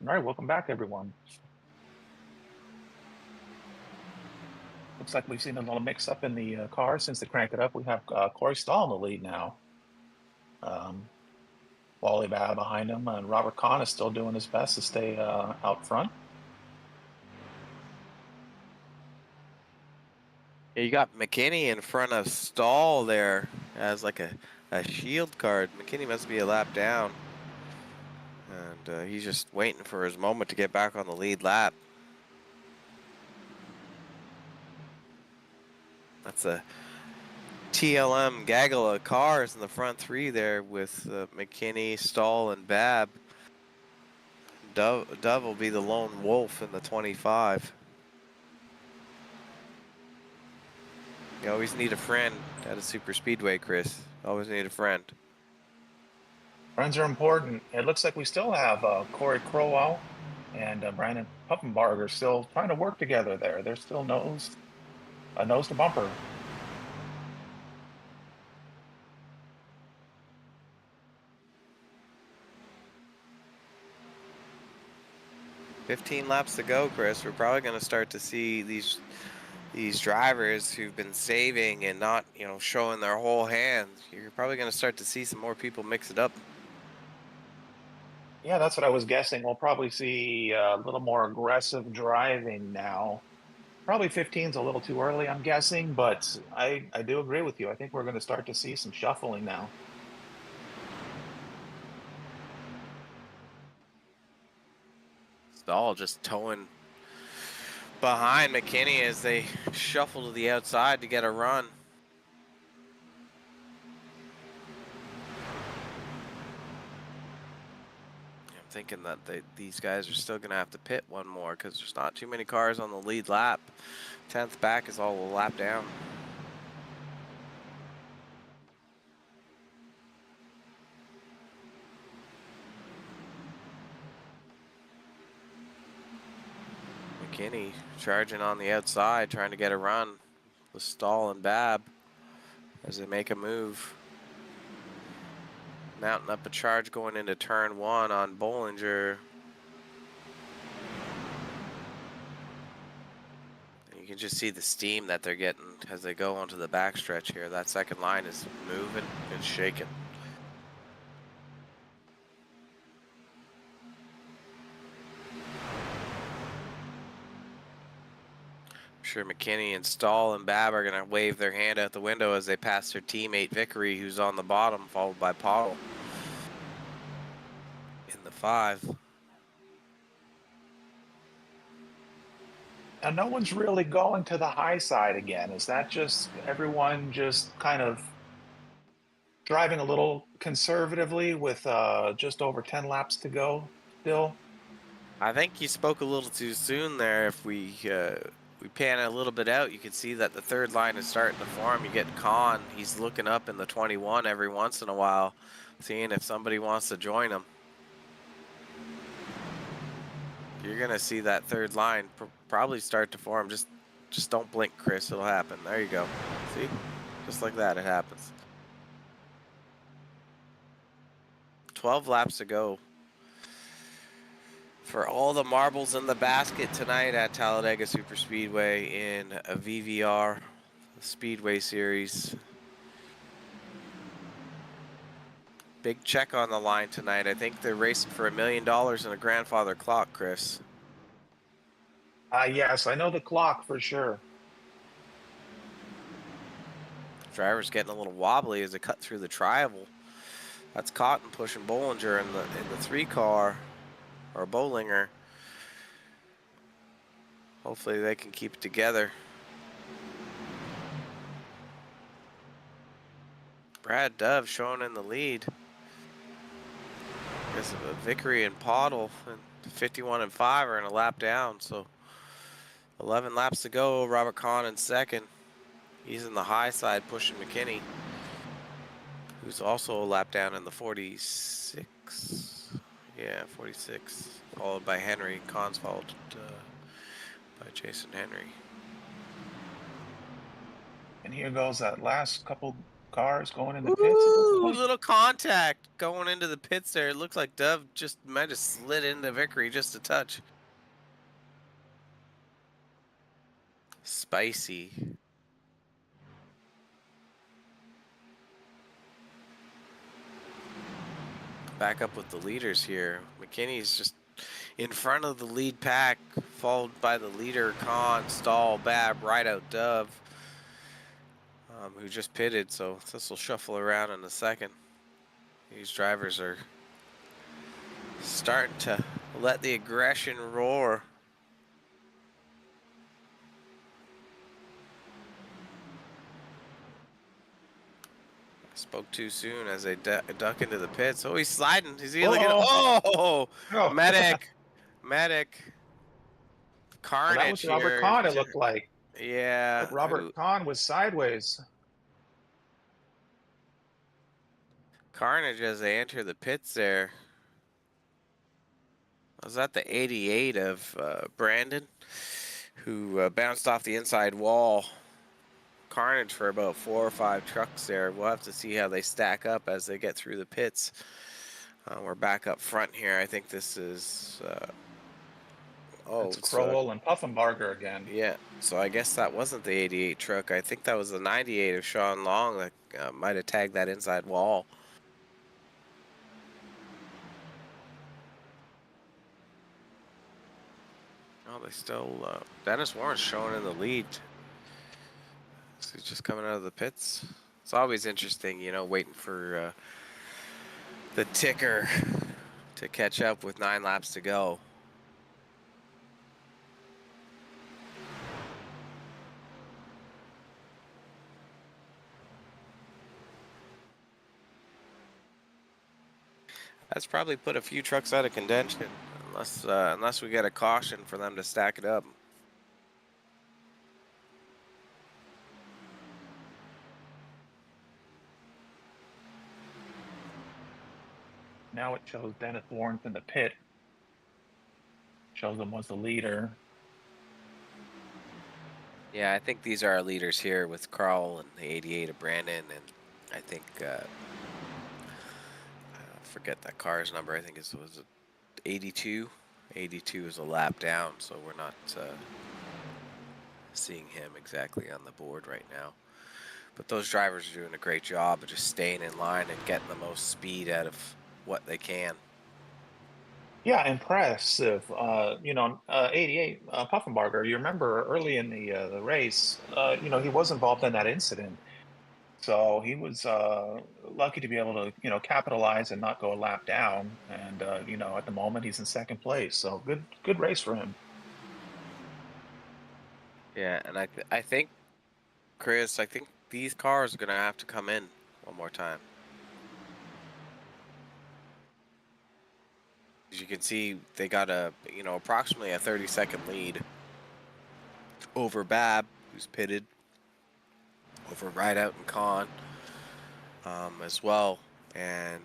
All right, welcome back, everyone. Looks like we've seen a little mix-up in the car since they crank it up. We have Corey Stahl in the lead now. Wally Babb behind him, and Robert Kahn is still doing his best to stay out front. Yeah, you got McKinney in front of Stahl there as like a shield card. McKinney must be a lap down. And he's just waiting for his moment to get back on the lead lap. That's a TLM gaggle of cars in the front three there with McKinney, Stahl, and Babb. Dove will be the lone wolf in the 25. You always need a friend at a super speedway, Chris. Always need a friend. Friends are important. It looks like we still have Corey Crowell and Brandon Puffenbarger still trying to work together there. They're still nose to bumper. "15 laps to go, Chris. We're probably going to start to see these drivers who've been saving and not, showing their whole hand. You're probably going to start to see some more people mix it up. Yeah, that's what I was guessing. We'll probably see a little more aggressive driving now. Probably 15 is a little too early, I'm guessing, but I do agree with you. I think we're going to start to see some shuffling now. Stahl just towing behind McKinney as they shuffle to the outside to get a run. I'm thinking that these guys are still going to have to pit one more because there's not too many cars on the lead lap. 10th back is all a lap down. McKinney charging on the outside, trying to get a run with Stahl and Babb as they make a move. Mounting up a charge going into turn one on Bollinger. You can just see the steam that they're getting as they go onto the backstretch here. That second line is moving and shaking. I'm sure McKinney and Stahl and Babb are going to wave their hand out the window as they pass their teammate Vickery, who's on the bottom, followed by Pottle in the 5. And no one's really going to the high side again. Is that just everyone just kind of driving a little conservatively with just over 10 laps to go still? I think you spoke a little too soon there. If we pan a little bit out, you can see that the third line is starting to form. You get Kahn. He's looking up in the 21 every once in a while, seeing if somebody wants to join him. You're going to see that third line probably start to form. Just don't blink, Chris. It'll happen. There you go. See? Just like that, it happens. 12 laps to go for all the marbles in the basket tonight at Talladega Superspeedway in a VVR Speedway Series. Big check on the line tonight. I think they're racing for $1 million in a grandfather clock, Chris. Yes, I know the clock for sure. Driver's getting a little wobbly as they cut through the tri-oval. That's Cotton pushing Bollinger in the 3 car, or Bollinger. Hopefully they can keep it together. Brad Dove showing in the lead. I guess Vickery and Pottle and 51 and 5 are in a lap down, so 11 laps to go. Robert Kahn in second. He's in the high side pushing McKinney, who's also a lap down in the 46. Yeah, 46. Followed by Henry. Kahn's followed by Jason Henry. And here goes that last couple cars going in the pits, it looks Ooh, like. little contact going into the pits there. It looks like Dove just might have slid into Vickery just a touch. Spicy. Back up with the leaders here. McKinney's just in front of the lead pack, followed by the leader, Khan, Stahl, Bab, Rideout, Dove, who just pitted, so this will shuffle around in a second. These drivers are starting to let the aggression roar. Spoke too soon as they duck into the pits. Oh, he's sliding. Is he looking? Oh, Oh, medic. Medic. well, that Carnage was Robert here. Kahn, it looked like. Yeah. But Robert Kahn was sideways. Carnage as they enter the pits there. Was that the 88 of Brandon, who bounced off the inside wall? Carnage for about 4 or 5 trucks there. We'll have to see how they stack up as they get through the pits. We're back up front here. I think this is... That's Crowell and Puffenbarger again. Yeah, so I guess that wasn't the 88 truck. I think that was the 98 of Sean Long that might have tagged that inside wall. Oh, they still... Dennis Warren's showing in the lead. So he's just coming out of the pits. It's always interesting, you know, waiting for the ticker to catch up with 9 laps to go. That's probably put a few trucks out of contention, unless we get a caution for them to stack it up. Now it shows Dennis Warren in the pit. Shows him was the leader. Yeah, I think these are our leaders here with Carl and the 88 of Brandon, and I think I forget that car's number. I think it was 82. 82 is a lap down, so we're not seeing him exactly on the board right now. But those drivers are doing a great job of just staying in line and getting the most speed out of what they can. Yeah, impressive. 88 Puffenbarger. You remember early in the race, he was involved in that incident, so he was lucky to be able to capitalize and not go a lap down. And at the moment he's in second place, so good race for him. Yeah, and I think, Chris, I think these cars are going to have to come in one more time. As you can see, they got approximately a 30-second lead over Bab, who's pitted, over Rideout and Khan as well. And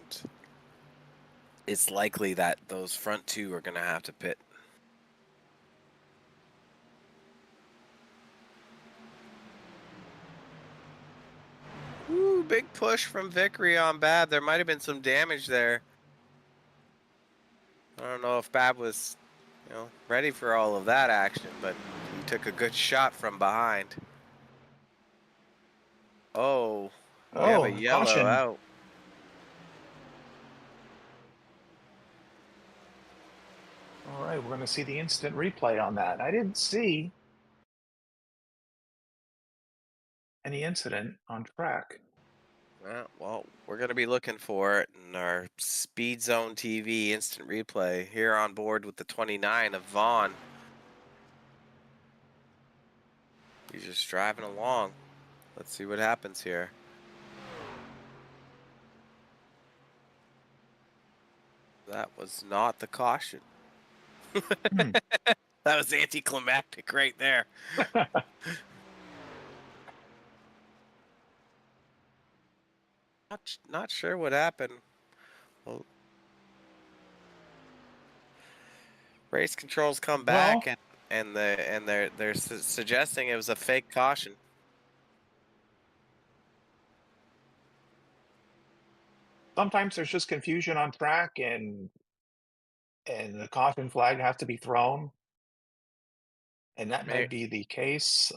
it's likely that those front two are going to have to pit. Ooh, big push from Vickery on Bab. There might have been some damage there. I don't know if Bab was, ready for all of that action, but he took a good shot from behind. Oh, we have a Oh, yellow caution. out. All right, we're going to see the instant replay on that. I didn't see any incident on track. Well, we're going to be looking for it in our Speed Zone TV instant replay here on board with the 29 of Vaughn. He's just driving along. Let's see what happens here. That was not the caution. That was anticlimactic right there. Not sure what happened. Well, race controls come back, Well, and they're suggesting it was a fake caution. sometimes there's just confusion on track, and the caution flag has to be thrown, and that May might be the case,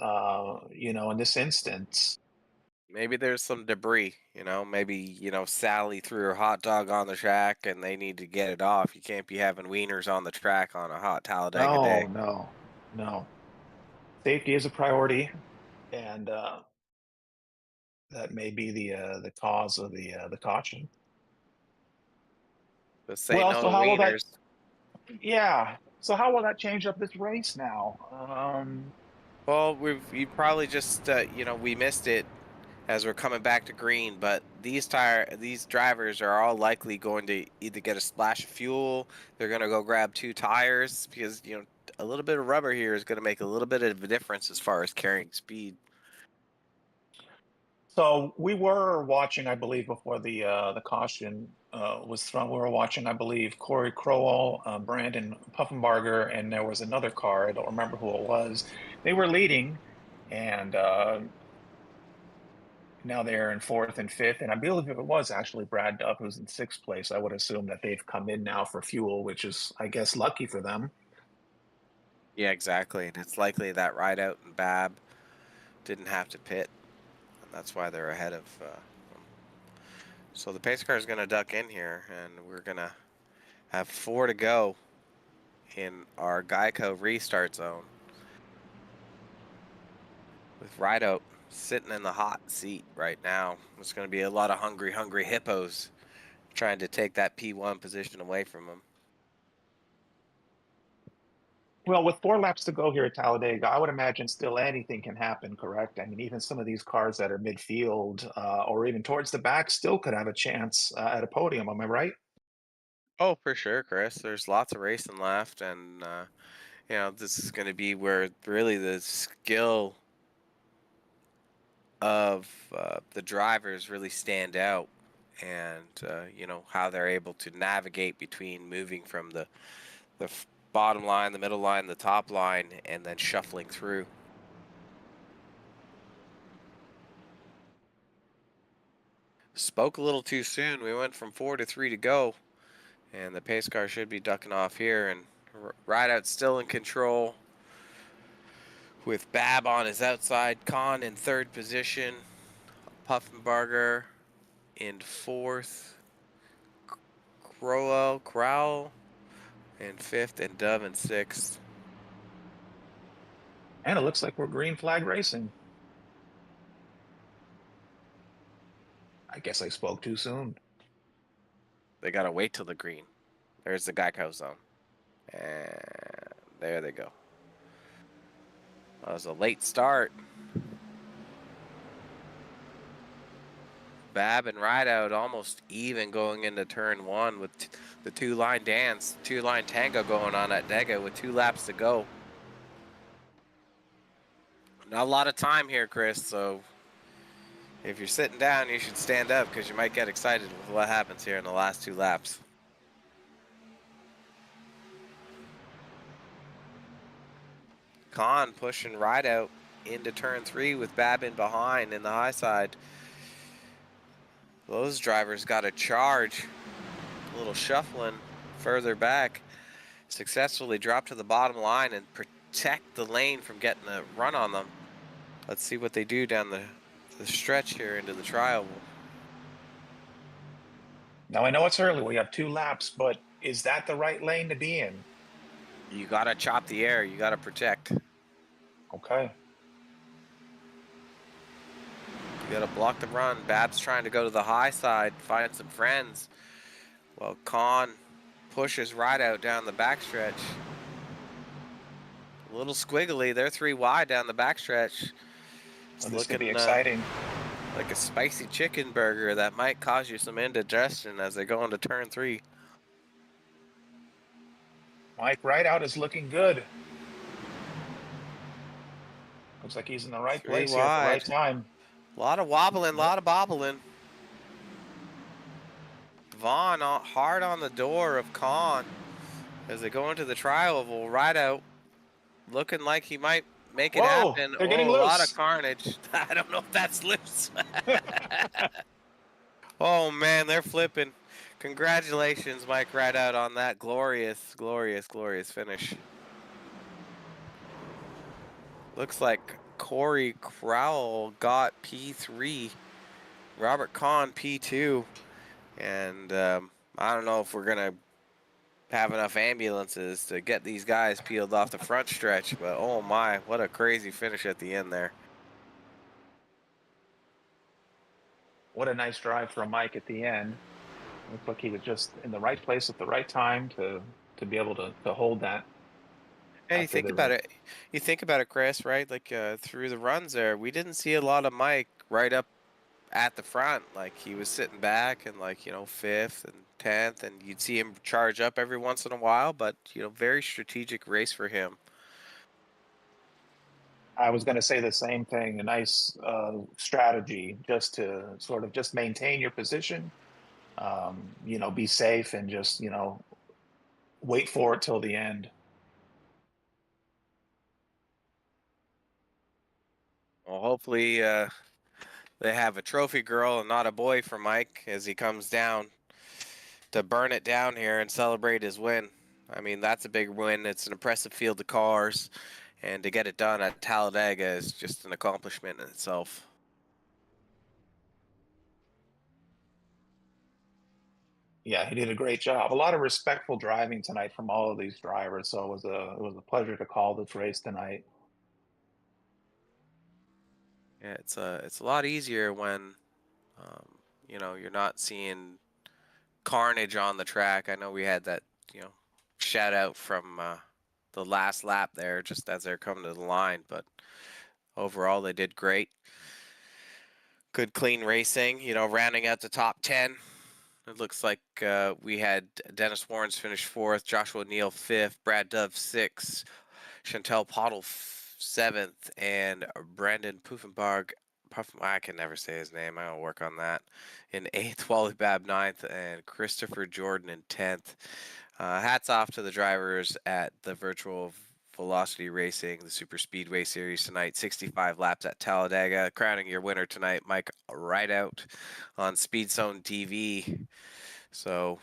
in this instance. Maybe there's some debris, maybe, Sally threw her hot dog on the track and they need to get it off. You can't be having wieners on the track on a hot Talladega No, day. no, no. Safety is a priority, and that may be the cause of the caution. Just say Well, no so to how will that? wieners. Yeah. So how will that change up this race now? Well, we probably just we missed it as we're coming back to green, but these drivers are all likely going to either get a splash of fuel, they're going to go grab two tires because a little bit of rubber here is going to make a little bit of a difference as far as carrying speed. So we were watching, I believe, before the caution was thrown. We were watching, I believe, Corey Crowell, Brandon Puffenbarger, and there was another car. I don't remember who it was. They were leading, and now they're in fourth and fifth. And I believe if it was actually Brad Duff who's in sixth place, I would assume that they've come in now for fuel, which is, I guess, lucky for them. Yeah, exactly. And it's likely that Rideout and Bab didn't have to pit, and that's why they're ahead of. So the pace car is going to duck in here, and we're going to have 4 to go in our Geico restart zone. With Rideout sitting in the hot seat right now, there's going to be a lot of hungry hippos trying to take that P1 position away from him. Well, with 4 laps to go here at Talladega, I would imagine still anything can happen, correct? I mean, even some of these cars that are midfield or even towards the back still could have a chance at a podium. Am I right? Oh, for sure, Chris. There's lots of racing left, and this is going to be where really the skill of the drivers really stand out, and how they're able to navigate between moving from the bottom line, the middle line, the top line, and then shuffling through. Spoke a little too soon. We went from 4 to 3 to go, and the pace car should be ducking off here, and Rideout still in control with Bab on his outside, Khan in third position, Puffenbarger in fourth, Crowell in fifth, and Dove in sixth. And it looks like we're green flag racing. I guess I spoke too soon. They gotta wait till the green. There's the Geico zone. And there they go. That was a late start. Bab and Rideout almost even going into turn one with the two-line dance, two-line tango going on at Dega with 2 laps to go. Not a lot of time here, Chris, so if you're sitting down, you should stand up because you might get excited with what happens here in the last 2 laps. Khan pushing Rideout into turn 3 with Bab in behind in the high side. Those drivers got to charge. A little shuffling further back. Successfully drop to the bottom line and protect the lane from getting a run on them. Let's see what they do down the stretch here into the trial. Now, I know it's early. We have 2 laps, but is that the right lane to be in? You got to chop the air. You got to protect. Okay. You got to block the run. Bab's trying to go to the high side, find some friends. Well, Khan pushes Rideout down the backstretch. A little squiggly. They're 3 wide down the backstretch. So this could be exciting. Like a spicy chicken burger that might cause you some indigestion as they go into turn 3. Mike Rideout is looking good. Looks like he's in the right 3 place here at the right wide. time. A lot of wobbling, a lot of bobbling. Vaughn hard on the door of Khan as they go into the trial of Rideout, looking like he might make it Whoa, happen. they're getting Oh, a lot of loose. carnage. I don't know if that's loose. Oh man, they're flipping. Congratulations, Mike Rideout, on that glorious, glorious, glorious finish. Looks like Corey Crowell got P3, Robert Kahn P2, and I don't know if we're gonna have enough ambulances to get these guys peeled off the front stretch, but oh my, what a crazy finish at the end there. What a nice drive from Mike at the end. Looked like he was just in the right place at the right time to be able to hold that And you after think they about were. it, Chris, right? Like through the runs there, we didn't see a lot of Mike right up at the front. Like he was sitting back and like, fifth and 10th, and you'd see him charge up every once in a while, but very strategic race for him. I was going to say the same thing. A nice strategy just to sort of just maintain your position, be safe and just wait for it till the end. Well, hopefully they have a trophy girl and not a boy for Mike as he comes down to burn it down here and celebrate his win. I mean, that's a big win. It's an impressive field of cars, and to get it done at Talladega is just an accomplishment in itself. Yeah, he did a great job. A lot of respectful driving tonight from all of these drivers. So it was a pleasure to call this race tonight. Yeah, it's a lot easier when you're not seeing carnage on the track. I know we had that shout out from the last lap there, just as they're coming to the line, but overall they did great. Good clean racing. Rounding out the top 10. It looks like we had Dennis Warrens finish 4th, Joshua Neal 5th, Brad Dove 6th, Chantel Pottle 7th, and Brandon Puffenbarg. I can never say his name. I'll work on that. In 8th, Wally Babb 9th, and Christopher Jordan in 10th. Hats off to the drivers at the virtual Velocity Racing, the Super Speedway Series tonight. 65 laps at Talladega. Crowning your winner tonight, Mike Rideout on Speed Zone TV. So,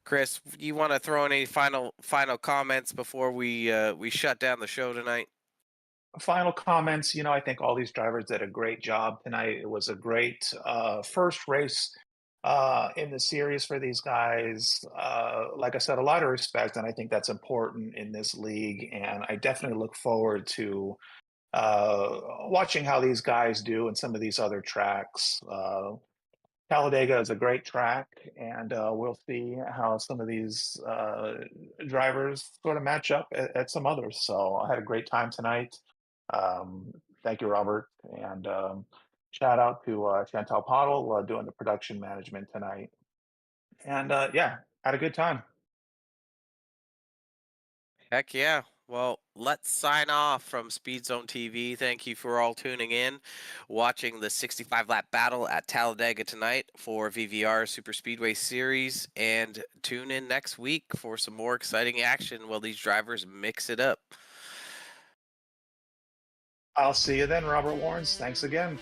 Chris, you want to throw in any final comments before we shut down the show tonight? Final comments. I think all these drivers did a great job tonight. It was a great first race in the series for these guys. Like I said, a lot of respect, and I think that's important in this league. And I definitely look forward to watching how these guys do in some of these other tracks. Talladega is a great track, and we'll see how some of these drivers sort of match up at some others. So I had a great time tonight. Um, Thank you, Robert, and shout out to Chantal Pottle doing the production management tonight. And yeah, had a good time. Heck yeah. Well, let's sign off from Speed Zone TV. Thank you for all tuning in, watching the 65 lap battle at Talladega tonight for VVR Super Speedway Series, and tune in next week for some more exciting action while these drivers mix it up. I'll see you then, Robert Warrens. Thanks again.